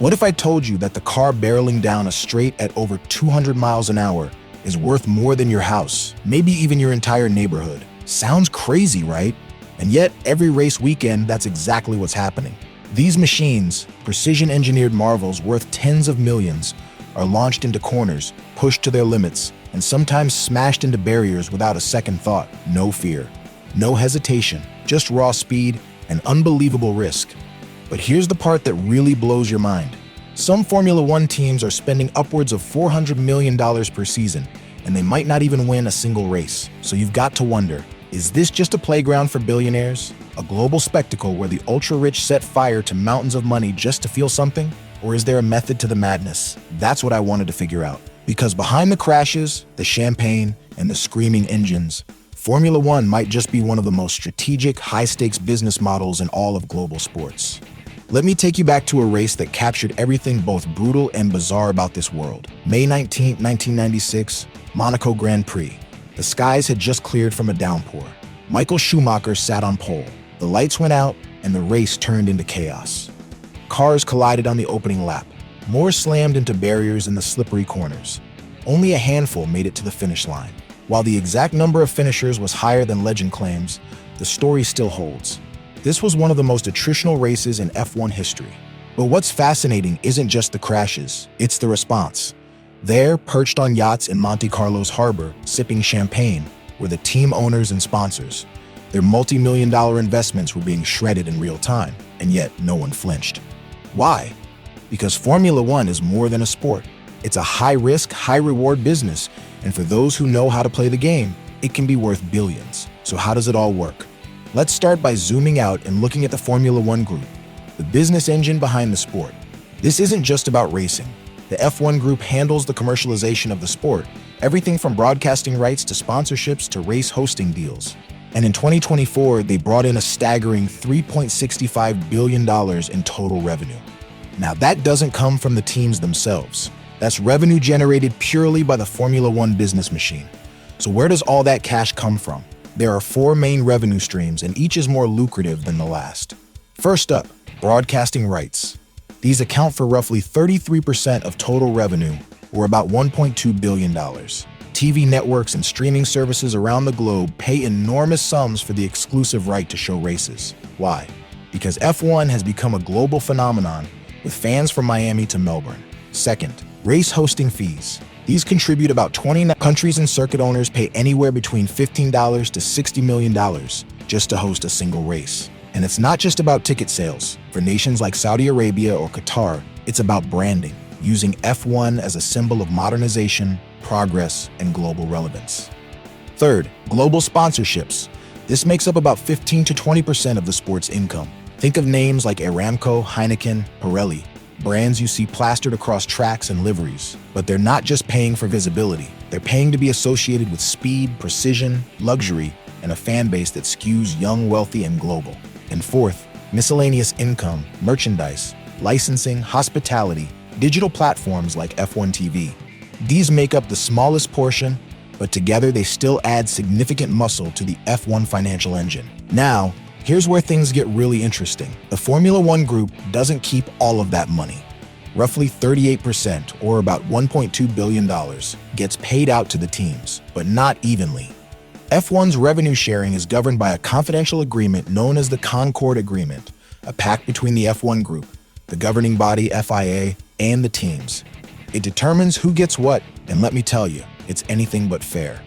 What if I told you that the car barreling down a straight at over 200 miles an hour is worth more than your house, maybe even your entire neighborhood? Sounds crazy, right? And yet, every race weekend, that's exactly what's happening. These machines, precision-engineered marvels worth tens of millions, are launched into corners, pushed to their limits, and sometimes smashed into barriers without a second thought. No fear, no hesitation, just raw speed and unbelievable risk. But here's the part that really blows your mind. Some Formula One teams are spending upwards of $400 million per season, and they might not even win a single race. So you've got to wonder, is this just a playground for billionaires? A global spectacle where the ultra-rich set fire to mountains of money just to feel something? Or is there a method to the madness? That's what I wanted to figure out. Because behind the crashes, the champagne, and the screaming engines, Formula One might just be one of the most strategic, high-stakes business models in all of global sports. Let me take you back to a race that captured everything both brutal and bizarre about this world. May 19, 1996, Monaco Grand Prix. The skies had just cleared from a downpour. Michael Schumacher sat on pole. The lights went out, and the race turned into chaos. Cars collided on the opening lap. More slammed into barriers in the slippery corners. Only a handful made it to the finish line. While the exact number of finishers was higher than legend claims, the story still holds. This was one of the most attritional races in F1 history. But what's fascinating isn't just the crashes, it's the response. There, perched on yachts in Monte Carlo's harbor, sipping champagne, were the team owners and sponsors. Their multi-million-dollar investments were being shredded in real time, and yet no one flinched. Why? Because Formula One is more than a sport. It's a high-risk, high-reward business, and for those who know how to play the game, it can be worth billions. So how does it all work? Let's start by zooming out and looking at the Formula One Group, the business engine behind the sport. This isn't just about racing. The F1 Group handles the commercialization of the sport, everything from broadcasting rights to sponsorships to race hosting deals. And in 2024, they brought in a staggering $3.65 billion in total revenue. Now, that doesn't come from the teams themselves. That's revenue generated purely by the Formula One business machine. So where does all that cash come from? There are four main revenue streams, and each is more lucrative than the last. First up, broadcasting rights. These account for roughly 33% of total revenue, or about $1.2 billion. TV networks and streaming services around the globe pay enormous sums for the exclusive right to show races. Why? Because F1 has become a global phenomenon, with fans from Miami to Melbourne. Second, race hosting fees. These contribute about 20 countries, and circuit owners pay anywhere between $15 to $60 million just to host a single race. And it's not just about ticket sales. For nations like Saudi Arabia or Qatar, it's about branding, using F1 as a symbol of modernization, progress, and global relevance. Third, global sponsorships. This makes up about 15 to 20% of the sport's income. Think of names like Aramco, Heineken, Pirelli, brands you see plastered across tracks and liveries. But they're not just paying for visibility. They're paying to be associated with speed, precision, luxury, and a fan base that skews young, wealthy, and global. And fourth, miscellaneous income, merchandise, licensing, hospitality, digital platforms like F1 TV. These make up the smallest portion, but together they still add significant muscle to the F1 financial engine. Now, here's where things get really interesting. The Formula One Group doesn't keep all of that money. Roughly 38%, or about $1.2 billion, gets paid out to the teams, but not evenly. F1's revenue sharing is governed by a confidential agreement known as the Concord Agreement, a pact between the F1 Group, the governing body FIA, and the teams. It determines who gets what, and let me tell you, it's anything but fair.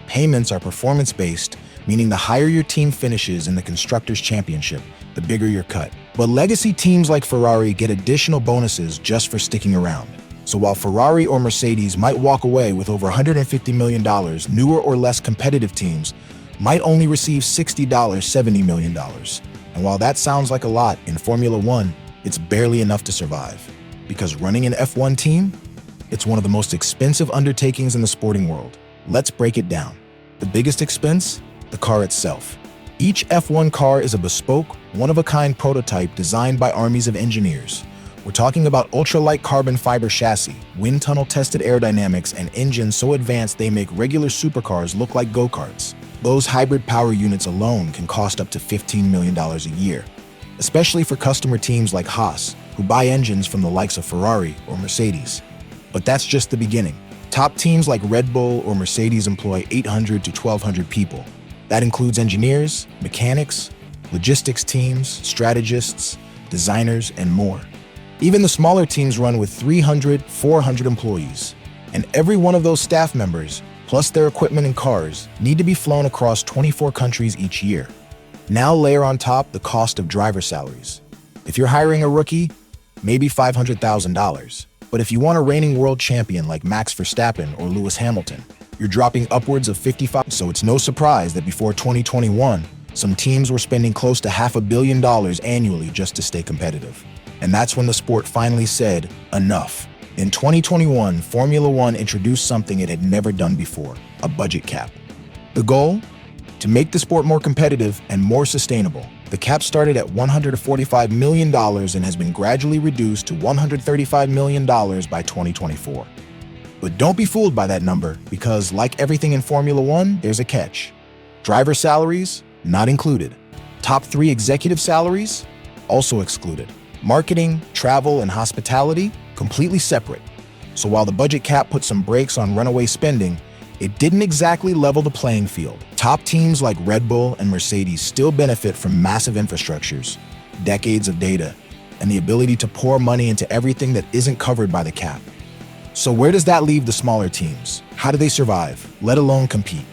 Payments are performance-based, meaning the higher your team finishes in the Constructors' Championship, the bigger your cut. But legacy teams like Ferrari get additional bonuses just for sticking around. So while Ferrari or Mercedes might walk away with over $150 million, newer or less competitive teams might only receive $60, $70 million. And while that sounds like a lot, in Formula One, it's barely enough to survive. Because running an F1 team, it's one of the most expensive undertakings in the sporting world. Let's break it down. The biggest expense? The car itself. Each F1 car is a bespoke, one-of-a-kind prototype designed by armies of engineers. We're talking about ultralight carbon fiber chassis, wind tunnel-tested aerodynamics, and engines so advanced they make regular supercars look like go-karts. Those hybrid power units alone can cost up to $15 million a year, especially for customer teams like Haas, who buy engines from the likes of Ferrari or Mercedes. But that's just the beginning. Top teams like Red Bull or Mercedes employ 800 to 1,200 people. That includes engineers, mechanics, logistics teams, strategists, designers, and more. Even the smaller teams run with 300, 400 employees. And every one of those staff members, plus their equipment and cars, need to be flown across 24 countries each year. Now layer on top the cost of driver salaries. If you're hiring a rookie, maybe $500,000. But if you want a reigning world champion like Max Verstappen or Lewis Hamilton, you're dropping upwards of 55. So it's no surprise that before 2021, some teams were spending close to $500 million annually just to stay competitive. And that's when the sport finally said, enough. In 2021, Formula One introduced something it had never done before, a budget cap. The goal? To make the sport more competitive and more sustainable. The cap started at $145 million and has been gradually reduced to $135 million by 2024. But don't be fooled by that number, because like everything in Formula One, there's a catch. Driver salaries, not included. Top 3 executive salaries, also excluded. Marketing, travel, and hospitality, completely separate. So while the budget cap put some brakes on runaway spending, it didn't exactly level the playing field. Top teams like Red Bull and Mercedes still benefit from massive infrastructures, decades of data, and the ability to pour money into everything that isn't covered by the cap. So where does that leave the smaller teams? How do they survive, let alone compete?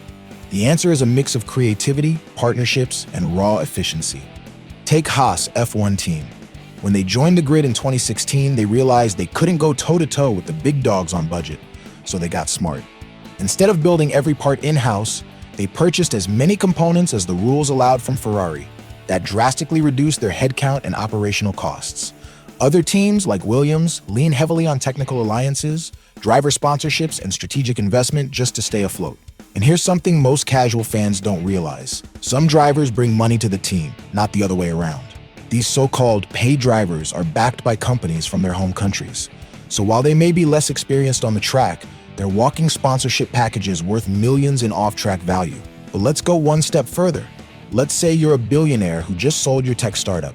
The answer is a mix of creativity, partnerships, and raw efficiency. Take Haas F1 team. When they joined the grid in 2016, they realized they couldn't go toe-to-toe with the big dogs on budget, so they got smart. Instead of building every part in-house, they purchased as many components as the rules allowed from Ferrari. That drastically reduced their headcount and operational costs. Other teams, like Williams, lean heavily on technical alliances, driver sponsorships, and strategic investment just to stay afloat. And here's something most casual fans don't realize. Some drivers bring money to the team, not the other way around. These so-called paid drivers are backed by companies from their home countries. So while they may be less experienced on the track, they're walking sponsorship packages worth millions in off-track value. But let's go one step further. Let's say you're a billionaire who just sold your tech startup.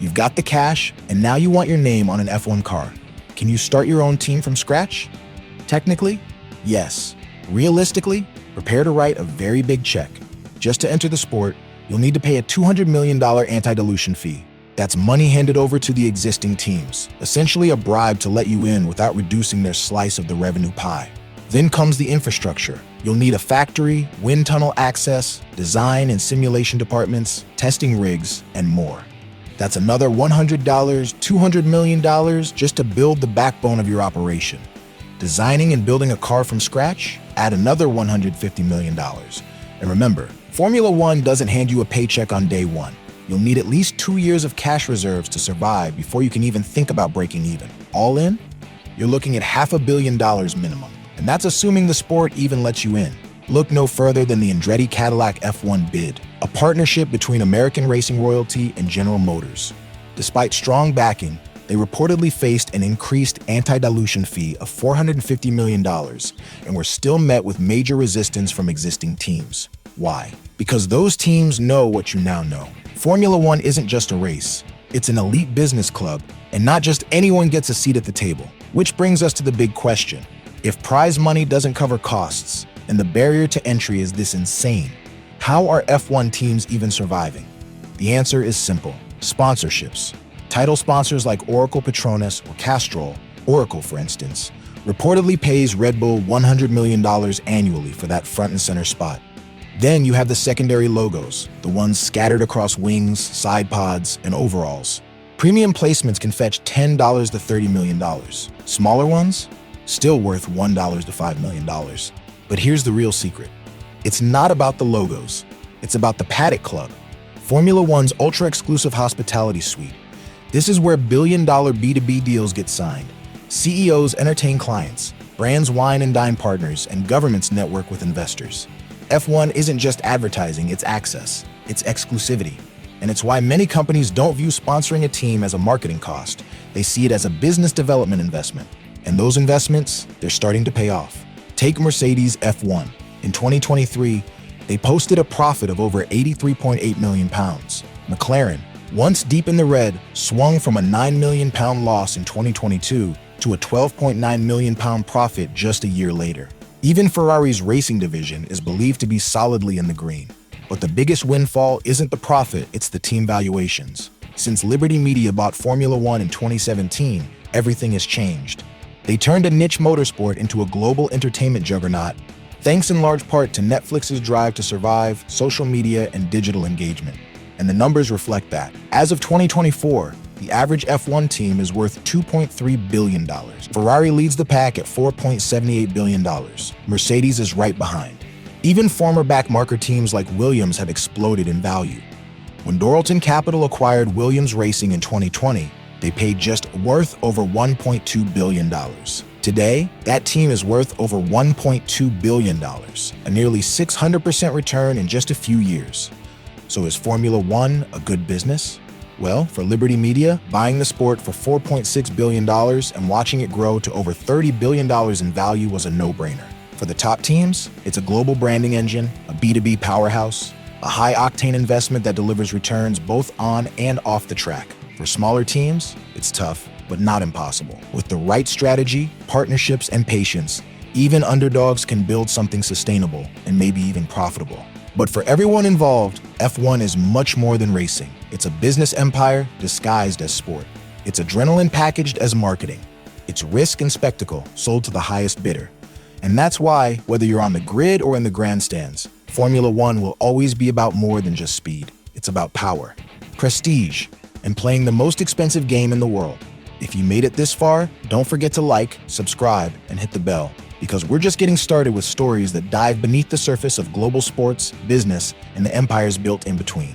You've got the cash, and now you want your name on an F1 car. Can you start your own team from scratch? Technically, yes. Realistically, prepare to write a very big check. Just to enter the sport, you'll need to pay a $200 million anti-dilution fee. That's money handed over to the existing teams, essentially a bribe to let you in without reducing their slice of the revenue pie. Then comes the infrastructure. You'll need a factory, wind tunnel access, design and simulation departments, testing rigs, and more. That's another $100, $200 million just to build the backbone of your operation. Designing and building a car from scratch? Add another $150 million. And remember, Formula One doesn't hand you a paycheck on day one. You'll need at least 2 years of cash reserves to survive before you can even think about breaking even. All in, you're looking at $500 million minimum. And that's assuming the sport even lets you in. Look no further than the Andretti Cadillac F1 bid, a partnership between American racing royalty and General Motors. Despite strong backing, they reportedly faced an increased anti-dilution fee of $450 million and were still met with major resistance from existing teams. Why? Because those teams know what you now know. Formula One isn't just a race, it's an elite business club, and not just anyone gets a seat at the table. Which brings us to the big question. If prize money doesn't cover costs, and the barrier to entry is this insane, how are F1 teams even surviving? The answer is simple: sponsorships. Title sponsors like Oracle Petronas or Castrol, Oracle for instance, reportedly pays Red Bull $100 million annually for that front and center spot. Then you have the secondary logos, the ones scattered across wings, side pods, and overalls. Premium placements can fetch $10 to $30 million. Smaller ones? Still worth $1 to $5 million. But here's the real secret. It's not about the logos. It's about the Paddock Club, Formula One's ultra-exclusive hospitality suite. This is where billion-dollar B2B deals get signed. CEOs entertain clients, brands wine and dine partners, and governments network with investors. F1 isn't just advertising, it's access, it's exclusivity. And it's why many companies don't view sponsoring a team as a marketing cost. They see it as a business development investment. And those investments, they're starting to pay off. Take Mercedes F1. In 2023, they posted a profit of over £83.8 million. McLaren, once deep in the red, swung from a £9 million loss in 2022 to a £12.9 million profit just a year later. Even Ferrari's racing division is believed to be solidly in the green. But the biggest windfall isn't the profit, it's the team valuations. Since Liberty Media bought Formula One in 2017, everything has changed. They turned a niche motorsport into a global entertainment juggernaut, thanks in large part to Netflix's drive to survive, social media, and digital engagement. And the numbers reflect that. As of 2024, the average F1 team is worth $2.3 billion. Ferrari leads the pack at $4.78 billion. Mercedes is right behind. Even former backmarker teams like Williams have exploded in value. When Doralton Capital acquired Williams Racing in 2020, they paid just worth over $1.2 billion. Today, that team is worth over $1.2 billion, a nearly 600% return in just a few years. So is Formula One a good business? Well, for Liberty Media, buying the sport for $4.6 billion and watching it grow to over $30 billion in value was a no-brainer. For the top teams, it's a global branding engine, a B2B powerhouse, a high-octane investment that delivers returns both on and off the track. For smaller teams, it's tough, but not impossible. With the right strategy, partnerships, and patience, even underdogs can build something sustainable and maybe even profitable. But for everyone involved, F1 is much more than racing. It's a business empire disguised as sport. It's adrenaline packaged as marketing. It's risk and spectacle sold to the highest bidder. And that's why, whether you're on the grid or in the grandstands, Formula One will always be about more than just speed. It's about power, prestige, and playing the most expensive game in the world. If you made it this far, don't forget to like, subscribe, and hit the bell, because we're just getting started with stories that dive beneath the surface of global sports, business, and the empires built in between.